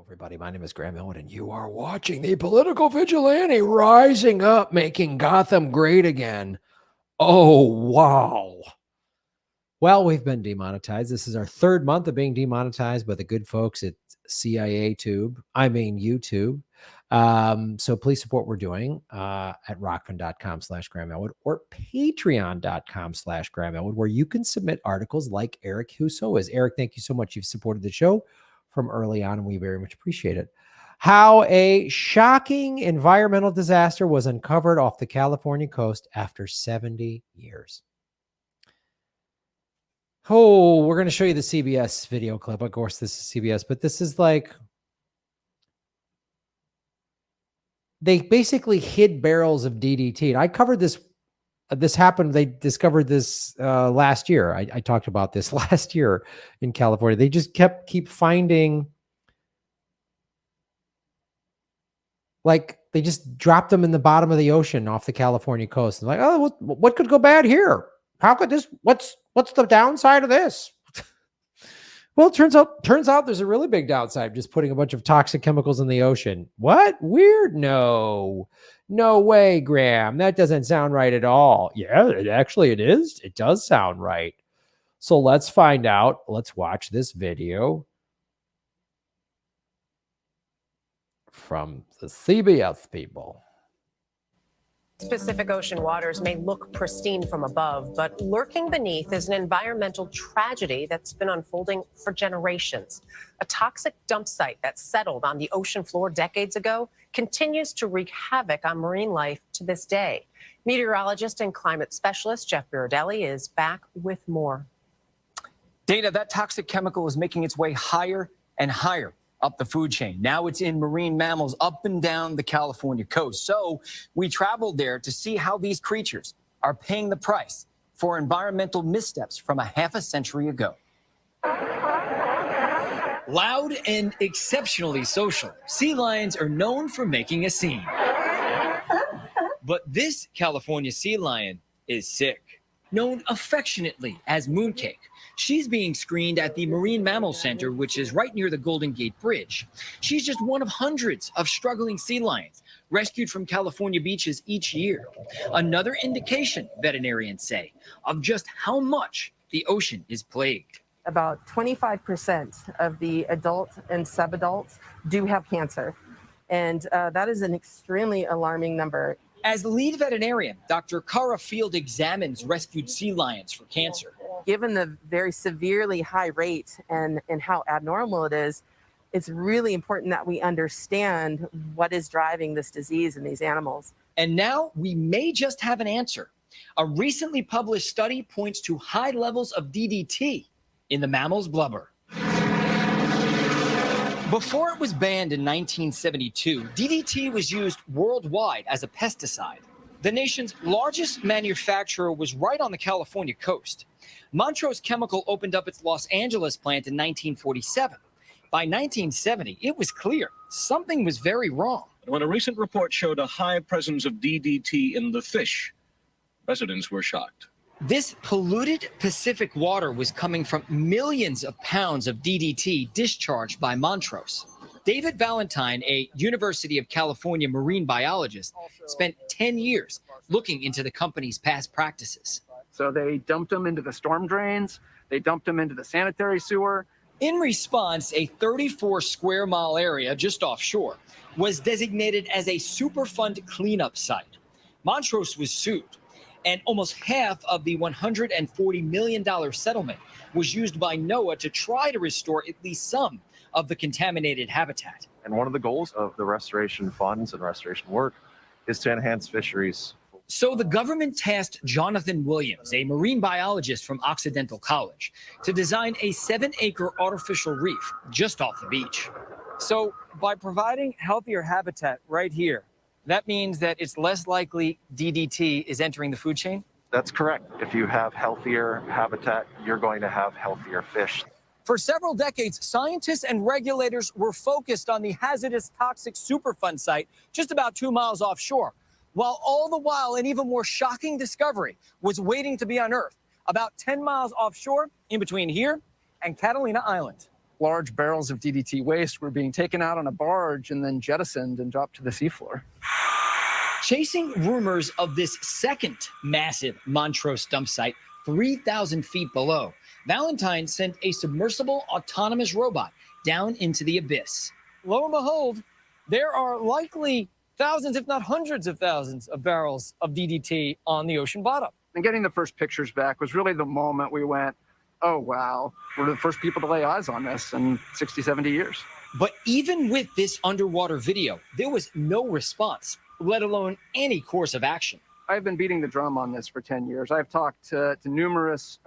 Everybody, my name is Graham Elwood, and you are watching the political vigilante rising up, making Gotham great again. Oh, wow. Well, we've been demonetized. This is our third month of being demonetized by the good folks at YouTube. So please support what we're doing at rockfin.com/Graham Elwood or patreon.com/Graham Elwood, where you can submit articles like Eric Husso is. Eric, thank you so much. You've supported the show from early on, and we very much appreciate it. How a shocking environmental disaster was uncovered off the California coast after 70 years. Oh, we're going to show you the CBS video clip. Of course, this is CBS, but this is like, they basically hid barrels of DDT. And I covered this. This happened. They discovered this last year. I talked about this last year in California. They just keep finding, like, they just dropped them in the bottom of the ocean off the California coast. And like, oh, what could go bad here? How could this? What's the downside of this? Well, it turns out there's a really big downside, just putting a bunch of toxic chemicals in the ocean. What? Weird? No way, Graham. That doesn't sound right at all. Yeah, it is. It does sound right. So let's find out. Let's watch this video from the CBS people. Pacific Ocean waters may look pristine from above, but lurking beneath is an environmental tragedy that's been unfolding for generations. A toxic dump site that settled on the ocean floor decades ago continues to wreak havoc on marine life to this day. Meteorologist and climate specialist Jeff Birardelli is back with more. Dana, that toxic chemical is making its way higher and higher up the food chain. Now it's in marine mammals up and down the California coast. So we traveled there to see how these creatures are paying the price for environmental missteps from a half a century ago. Loud and exceptionally social, sea lions are known for making a scene. But this California sea lion is sick. Known affectionately as Mooncake, she's being screened at the Marine Mammal Center, which is right near the Golden Gate Bridge. She's just one of hundreds of struggling sea lions rescued from California beaches each year. Another indication, veterinarians say, of just how much the ocean is plagued. About 25% of the adult and subadults do have cancer. And that is an extremely alarming number. As the lead veterinarian, Dr. Cara Field examines rescued sea lions for cancer. Given the very severely high rate and how abnormal it is, it's really important that we understand what is driving this disease in these animals. And now we may just have an answer. A recently published study points to high levels of DDT in the mammal's blubber. Before it was banned in 1972, DDT was used worldwide as a pesticide. The nation's largest manufacturer was right on the California coast. Montrose Chemical opened up its Los Angeles plant in 1947. By 1970, it was clear something was very wrong. When a recent report showed a high presence of DDT in the fish, residents were shocked. This polluted Pacific water was coming from millions of pounds of DDT discharged by Montrose. David Valentine, a University of California marine biologist, spent 10 years looking into the company's past practices. So they dumped them into the storm drains, they dumped them into the sanitary sewer. In response, a 34 square mile area just offshore was designated as a Superfund cleanup site. Montrose was sued, and almost half of the $140 million settlement was used by NOAA to try to restore at least some of the contaminated habitat. And one of the goals of the restoration funds and restoration work is to enhance fisheries. So the government tasked Jonathan Williams, a marine biologist from Occidental College, to design a 7-acre artificial reef just off the beach. So by providing healthier habitat right here, that means that it's less likely DDT is entering the food chain? That's correct. If you have healthier habitat, you're going to have healthier fish. For several decades, scientists and regulators were focused on the hazardous toxic Superfund site just about 2 miles offshore, while all the while an even more shocking discovery was waiting to be unearthed about 10 miles offshore in between here and Catalina Island. large barrels of DDT waste were being taken out on a barge and then jettisoned and dropped to the seafloor. Chasing rumors of this second massive Montrose dump site 3,000 feet below, Valentine sent a submersible autonomous robot down into the abyss. Lo and behold, there are likely thousands, if not hundreds of thousands of barrels of DDT on the ocean bottom. And getting the first pictures back was really the moment we went, oh, wow, we're the first people to lay eyes on this in 60, 70 years. But even with this underwater video, there was no response, let alone any course of action. I've been beating the drum on this for 10 years. I've talked to numerous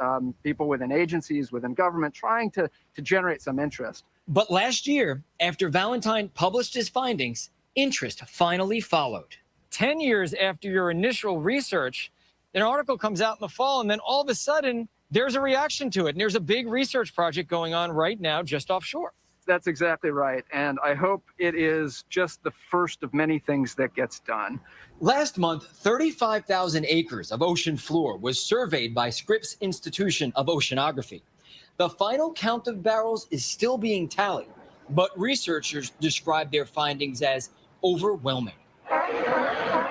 people within agencies, within government, trying to generate some interest. But last year, after Valentine published his findings, interest finally followed. 10 years after your initial research, an article comes out in the fall, and then all of a sudden, there's a reaction to it. And there's a big research project going on right now just offshore. That's exactly right. And I hope it is just the first of many things that gets done. Last month, 35,000 acres of ocean floor was surveyed by Scripps Institution of Oceanography. The final count of barrels is still being tallied, but researchers describe their findings as overwhelming.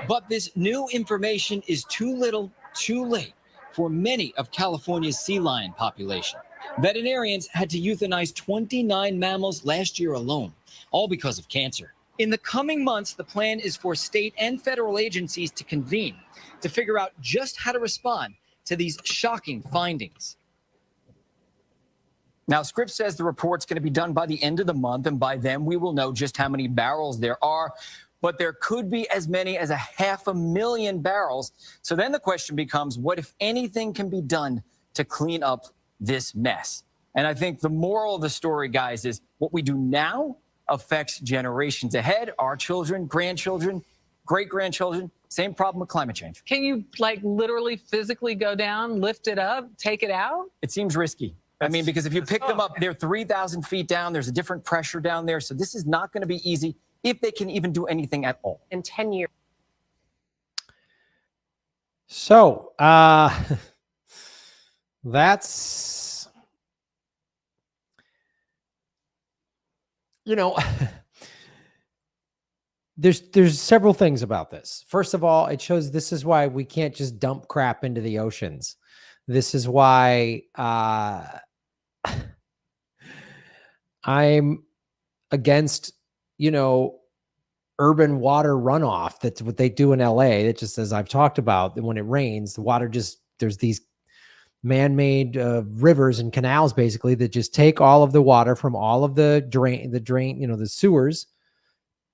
But this new information is too little, too late for many of California's sea lion population. Veterinarians had to euthanize 29 mammals last year alone, all because of cancer. In the coming months, the plan is for state and federal agencies to convene to figure out just how to respond to these shocking findings. Now, Scripps says the report's going to be done by the end of the month, and by then we will know just how many barrels there are. But there could be as many as 500,000 barrels. So then the question becomes, what, if anything, can be done to clean up this mess? And I think the moral of the story, guys, is what we do now affects generations ahead, our children, grandchildren, great-grandchildren. Same problem with climate change. Can you, like, literally physically go down, lift it up, take it out? It seems risky. I mean, because if you pick them up, they're 3,000 feet down. There's a different pressure down there. So this is not going to be easy, if they can even do anything at all. In 10 years. So, that's, you know, there's several things about this. First of all, it shows this is why we can't just dump crap into the oceans. This is why I'm against, you know, urban water runoff. That's what they do in LA. That just, as I've talked about, that when it rains, the water just, there's these man-made rivers and canals basically that just take all of the water from all of the drain, you know, the sewers,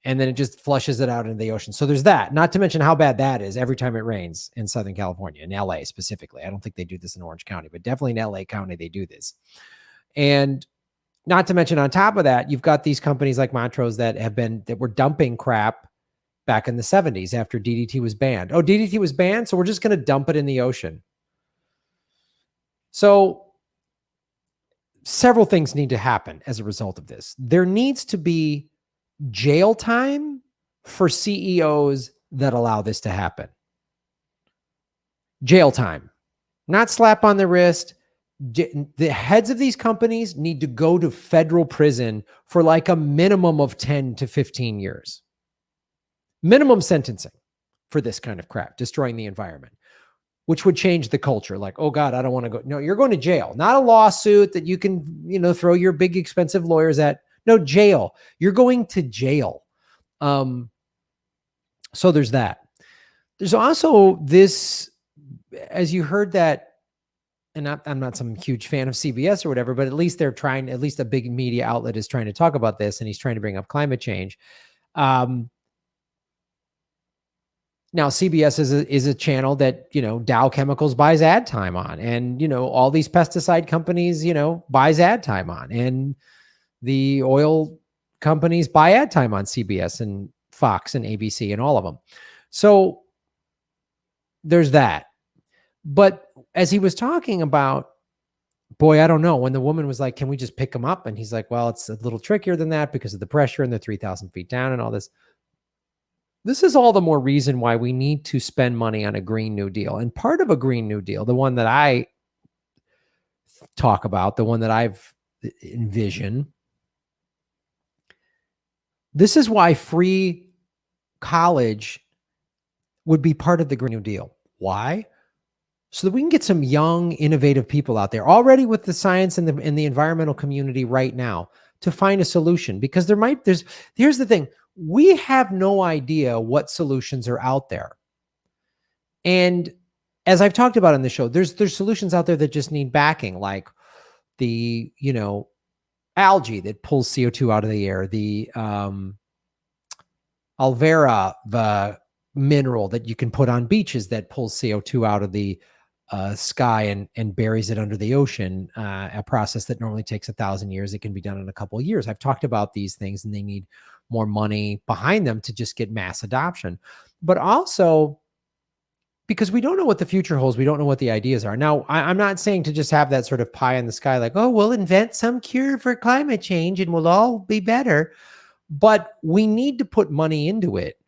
and then it just flushes it out into the ocean. So there's that, not to mention how bad that is every time it rains in Southern California, in LA specifically. I don't think they do this in Orange County, but definitely in LA County, they do this. And not to mention on top of that, you've got these companies like Montrose that were dumping crap back in the 70s after DDT was banned. Oh, DDT was banned, so we're just going to dump it in the ocean. So several things need to happen as a result of this. There needs to be jail time for CEOs that allow this to happen. Jail time, not slap on the wrist. The heads of these companies need to go to federal prison for like a minimum of 10 to 15 years. Minimum sentencing for this kind of crap, destroying the environment, which would change the culture. Like, oh God, I don't want to go. No, you're going to jail, not a lawsuit that you can, you know, throw your big expensive lawyers at. No, jail. You're going to jail. So there's that. There's also this, as you heard that, and I'm not some huge fan of CBS or whatever, but at least they're trying, at least a big media outlet is trying to talk about this, and he's trying to bring up climate change. Now CBS is a channel that, you know, Dow Chemicals buys ad time on, and, you know, all these pesticide companies, you know, buys ad time on, and the oil companies buy ad time on CBS and Fox and ABC and all of them. So there's that. But as he was talking about, boy, I don't know, when the woman was like, can we just pick them up? And he's like, well, it's a little trickier than that because of the pressure and the 3,000 feet down and all this. This is all the more reason why we need to spend money on a Green New Deal. And part of a Green New Deal, the one that I talk about, the one that I've envisioned, This is why free college would be part of the Green New Deal. Why? So that we can get some young, innovative people out there already with the science and the environmental community right now to find a solution. Because here's the thing. We have no idea what solutions are out there. And as I've talked about on the show, there's solutions out there that just need backing, like the, algae that pulls CO2 out of the air, the Alvera, the mineral that you can put on beaches that pulls CO2 out of the sky and buries it under the ocean, a process that normally takes 1,000 years. It can be done in a couple of years. I've talked about these things, and they need more money behind them to just get mass adoption. But also, because we don't know what the future holds, we don't know what the ideas are. Now, I'm not saying to just have that sort of pie in the sky, like, oh, we'll invent some cure for climate change and we'll all be better. But we need to put money into it,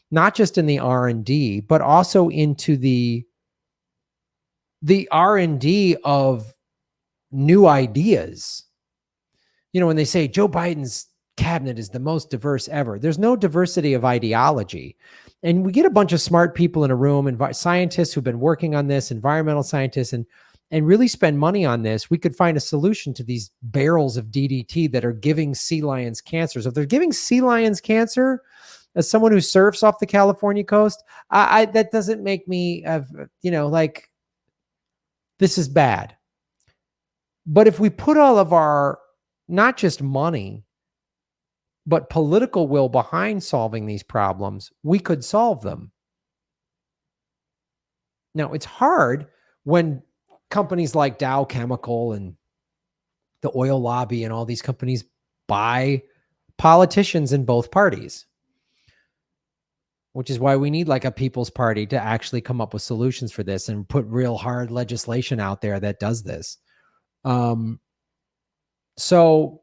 not just in the R&D, but also into the R&D of new ideas. When they say Joe Biden's cabinet is the most diverse ever, there's no diversity of ideology. And we get a bunch of smart people in a room, and scientists who've been working on this, environmental scientists, and really spend money on this. We could find a solution to these barrels of DDT that are giving sea lions cancer. So if they're giving sea lions cancer, as someone who surfs off the California coast, that doesn't make me, like, this is bad. But if we put all of our, not just money, but political will behind solving these problems, we could solve them. Now, it's hard when companies like Dow Chemical and the oil lobby and all these companies buy politicians in both parties, which is why we need like a people's party to actually come up with solutions for this and put real hard legislation out there that does this. So,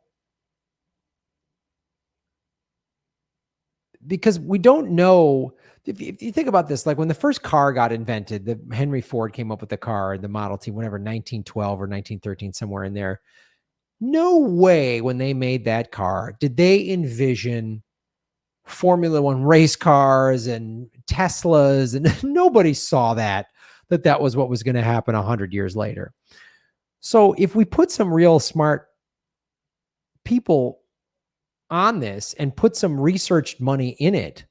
because we don't know, if you think about this, like when the first car got invented, the Henry Ford came up with the car, the Model T, whatever, 1912 or 1913, somewhere in there. No way when they made that car did they envision Formula One race cars and Teslas, and nobody saw that was what was going to happen 100 years later. So if we put some real smart people on this and put some research money in it,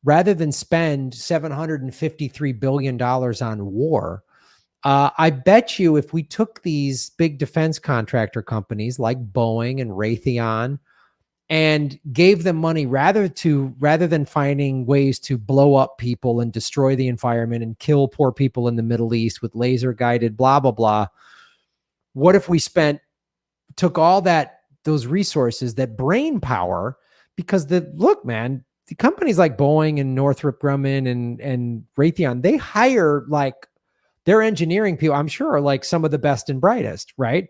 rather than spend $753 billion on war, I bet you if we took these big defense contractor companies like Boeing and Raytheon and gave them money rather than finding ways to blow up people and destroy the environment and kill poor people in the Middle East with laser guided blah, blah, blah. What if we took all those resources, that brain power, because the companies like Boeing and Northrop Grumman and Raytheon, they hire like their engineering people, I'm sure, are like some of the best and brightest, right?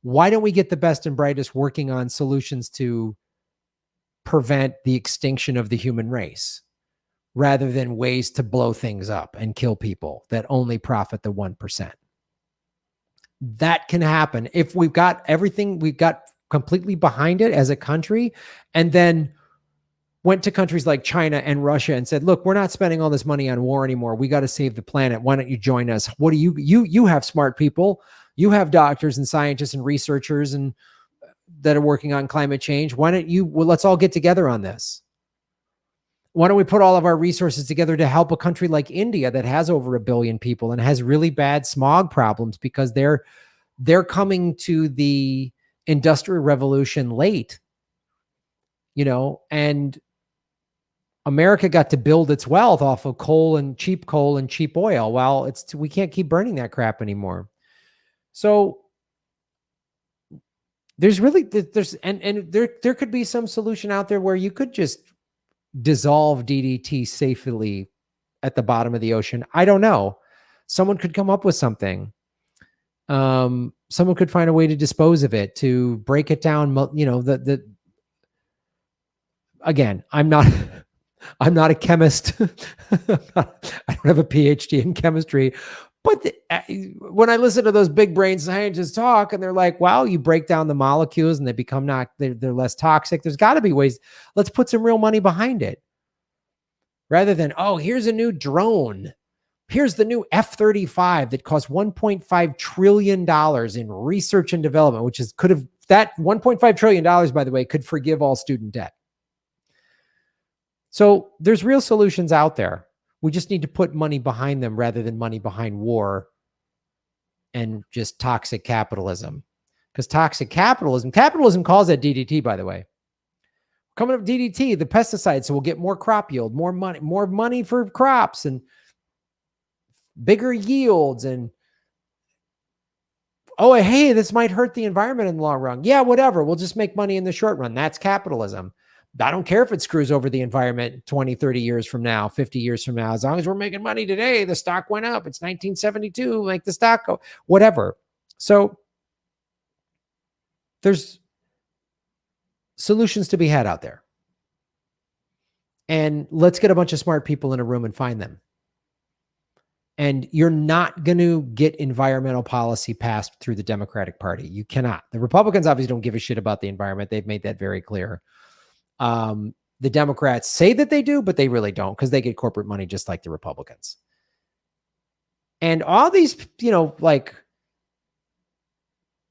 Why don't we get the best and brightest working on solutions to prevent the extinction of the human race rather than ways to blow things up and kill people that only profit the 1%? That can happen if we've got everything, we've got completely behind it as a country, and then went to countries like China and Russia and said, look, we're not spending all this money on war anymore. We got to save the planet. Why don't you join us? What do you have smart people. You have doctors and scientists and researchers and that are working on climate change. Why don't let's all get together on this. Why don't we put all of our resources together to help a country like India that has over 1 billion people and has really bad smog problems because they're coming to the Industrial Revolution late, and America got to build its wealth off of coal and cheap oil. Well, we can't keep burning that crap anymore. So there could be some solution out there where you could just dissolve DDT safely at the bottom of the ocean. I don't know. Someone could come up with something. Someone could find a way to dispose of it, to break it down. Again, I'm not a chemist. I don't have a PhD in chemistry, But when I listen to those big brain scientists talk, and they're like, "Well, you break down the molecules, and they become they're less toxic." There's got to be ways. Let's put some real money behind it, rather than, "Oh, here's a new drone. Here's the new F-35 that cost $1.5 trillion in research and development," which is that $1.5 trillion, by the way, could forgive all student debt. So there's real solutions out there. We just need to put money behind them rather than money behind war and just toxic capitalism. Because toxic capitalism calls that DDT, by the way. Coming up DDT, the pesticide, so we'll get more crop yield, more money for crops and bigger yields. And oh, hey, this might hurt the environment in the long run. Yeah, whatever. We'll just make money in the short run. That's capitalism. I don't care if it screws over the environment 20, 30 years from now, 50 years from now. As long as we're making money today, the stock went up. It's 1972, make the stock go, whatever. So there's solutions to be had out there. And let's get a bunch of smart people in a room and find them. And you're not going to get environmental policy passed through the Democratic Party. You cannot. The Republicans obviously don't give a shit about the environment. They've made that very clear. The Democrats say that they do, but they really don't, because they get corporate money just like the Republicans. And all these, like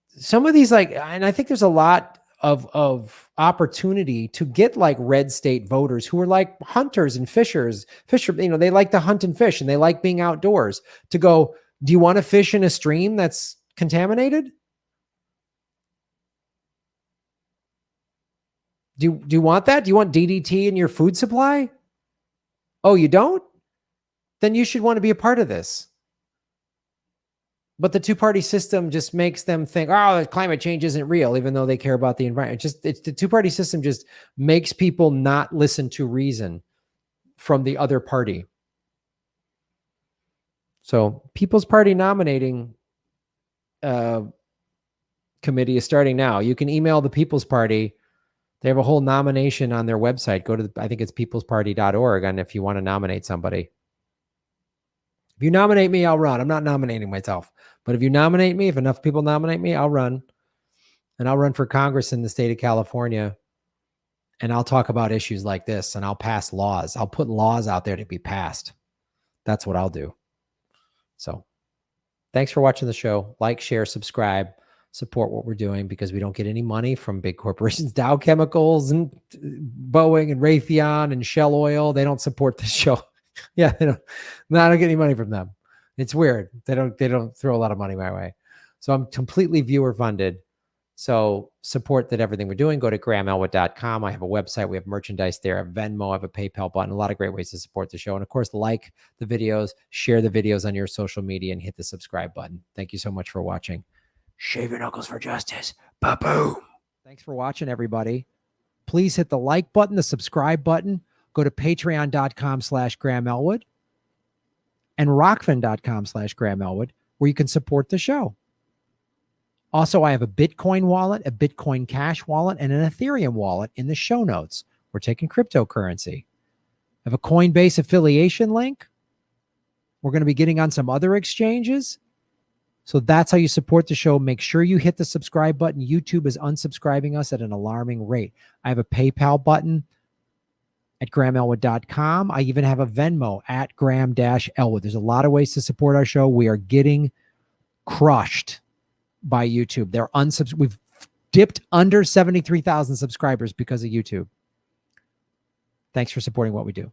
some of these, and I think there's a lot of opportunity to get like red state voters who are like hunters and fishers. They like to hunt and fish and they like being outdoors, to go, do you want to fish in a stream that's contaminated? Do you want that? Do you want DDT in your food supply? Oh, you don't? Then you should want to be a part of this. But the two-party system just makes them think, oh, climate change isn't real, even though they care about the environment. It's the two-party system just makes people not listen to reason from the other party. So People's Party nominating committee is starting now. You can email the People's Party. They have a whole nomination on their website. Go to, I think it's peoplesparty.org. And if you want to nominate somebody, if you nominate me, I'll run. I'm not nominating myself, but if you nominate me, if enough people nominate me, I'll run. And I'll run for Congress in the state of California. And I'll talk about issues like this, and I'll pass laws. I'll put laws out there to be passed. That's what I'll do. So thanks for watching the show. Like, share, subscribe. Support what we're doing, because we don't get any money from big corporations. Dow Chemicals and Boeing and Raytheon and Shell Oil, they don't support this show. Yeah, I don't get any money from them. It's weird. They don't throw a lot of money my way. So I'm completely viewer funded. So support that everything we're doing. Go to GrahamElwood.com. I have a website. We have merchandise there. I have Venmo. I have a PayPal button. A lot of great ways to support the show. And of course, like the videos, share the videos on your social media, and hit the subscribe button. Thank you so much for watching. Shave your knuckles for justice. Ba-boom. Thanks for watching, everybody. Please hit the like button, the subscribe button. Go to patreon.com/GrahamElwood and rockfin.com/GrahamElwood, where you can support the show. Also, I have a Bitcoin wallet, a Bitcoin Cash wallet, and an Ethereum wallet in the show notes. We're taking cryptocurrency. I have a Coinbase affiliation link. We're going to be getting on some other exchanges. So that's how you support the show. Make sure you hit the subscribe button. YouTube is unsubscribing us at an alarming rate. I have a PayPal button at GrahamElwood.com. I even have a Venmo at Graham-Elwood. There's a lot of ways to support our show. We are getting crushed by YouTube. We've dipped under 73,000 subscribers because of YouTube. Thanks for supporting what we do.